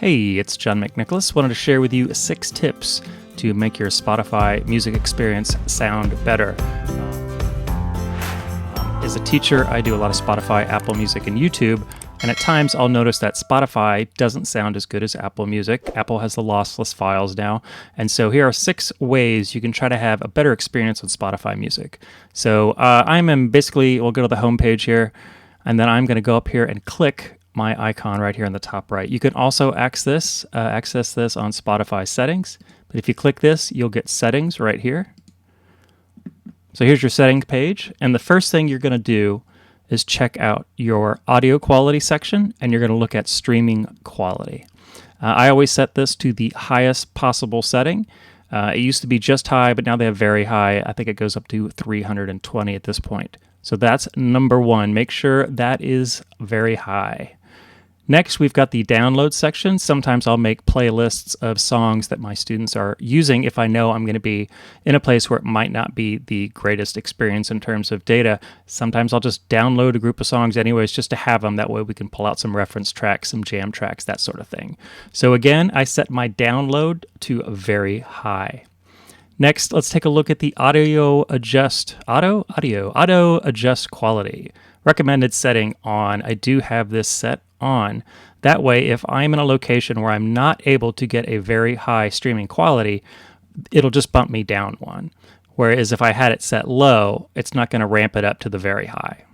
Hey, it's John McNicholas. Wanted to share with you 6 tips to make your Spotify music experience sound better. As a teacher, I do a lot of Spotify, Apple Music, and YouTube, and at times I'll notice that Spotify doesn't sound as good as Apple Music. Apple has the lossless files now, and so here are 6 ways you can try to have a better experience with Spotify music. So we'll go to the home page here, and then I'm going to go up here and click my icon right here in the top right. You can also access this on Spotify settings, but if you click this, you'll get settings right here. So here's your settings page, and the first thing you're going to do is check out your audio quality section, and you're going to look at streaming quality. I always set this to the highest possible setting. It used to be just high, but now they have very high. I think it goes up to 320 at this point. So that's number 1. Make sure that is very high. Next, we've got the download section. Sometimes I'll make playlists of songs that my students are using if I know I'm going to be in a place where it might not be the greatest experience in terms of data. Sometimes I'll just download a group of songs anyways just to have them. That way we can pull out some reference tracks, some jam tracks, that sort of thing. So again, I set my download to very high. Next, let's take a look at the auto adjust quality. Recommended setting on. I do have this set on. That way, if I'm in a location where I'm not able to get a very high streaming quality, it'll just bump me down one. Whereas if I had it set low, it's not going to ramp it up to the very high.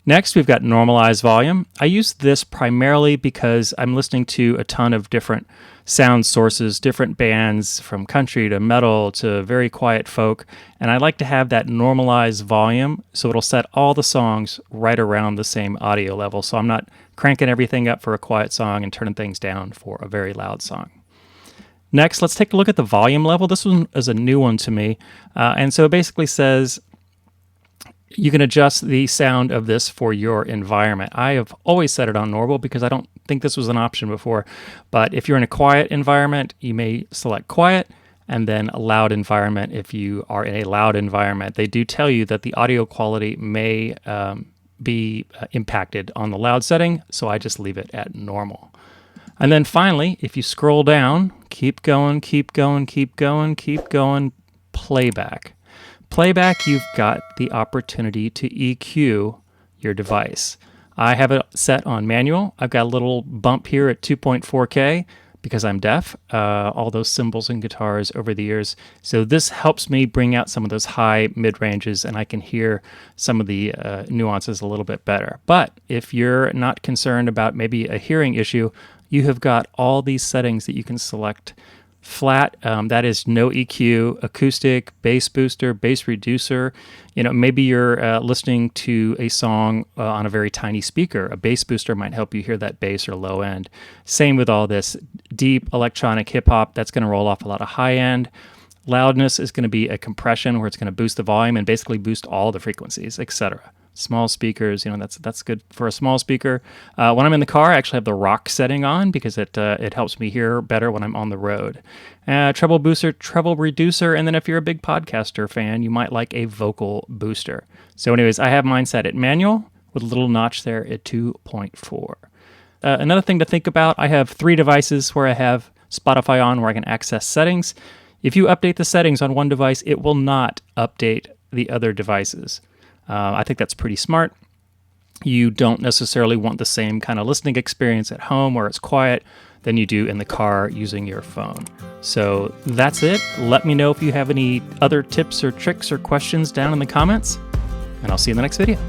Next, we've got normalized volume. I use this primarily because I'm listening to a ton of different sound sources, different bands from country to metal to very quiet folk, and I like to have that normalized volume so it'll set all the songs right around the same audio level, so I'm not cranking everything up for a quiet song and turning things down for a very loud song. Next, let's take a look at the volume level. This one is a new one to me, and so it basically says you can adjust the sound of this for your environment. I have always set it on normal because I don't think this was an option before. But if you're in a quiet environment, you may select quiet, and then a loud environment if you are in a loud environment. They do tell you that the audio quality may be impacted on the loud setting, so I just leave it at normal. And then finally, if you scroll down, keep going, playback. Playback, you've got the opportunity to EQ your device. I have it set on manual. I've got a little bump here at 2.4K because I'm deaf, all those cymbals and guitars over the years. So this helps me bring out some of those high mid-ranges, and I can hear some of the nuances a little bit better. But if you're not concerned about maybe a hearing issue, you have got all these settings that you can select. Flat, that is no EQ, acoustic, bass booster, bass reducer. Maybe you're listening to a song on a very tiny speaker. A bass booster might help you hear that bass or low end. Same with all this deep electronic hip hop. That's going to roll off a lot of high end. Loudness is going to be a compression where it's going to boost the volume and basically boost all the frequencies, etc. Small speakers, that's good for a small speaker. When I'm in the car, I actually have the rock setting on because it helps me hear better when I'm on the road. Treble booster, treble reducer, and then if you're a big podcaster fan, you might like a vocal booster. So anyways, I have mine set at manual with a little notch there at 2.4. Another thing to think about, I have 3 devices where I have Spotify on where I can access settings. If you update the settings on one device, it will not update the other devices. I think that's pretty smart. You don't necessarily want the same kind of listening experience at home where it's quiet than you do in the car using your phone. So that's it. Let me know if you have any other tips or tricks or questions down in the comments, and I'll see you in the next video.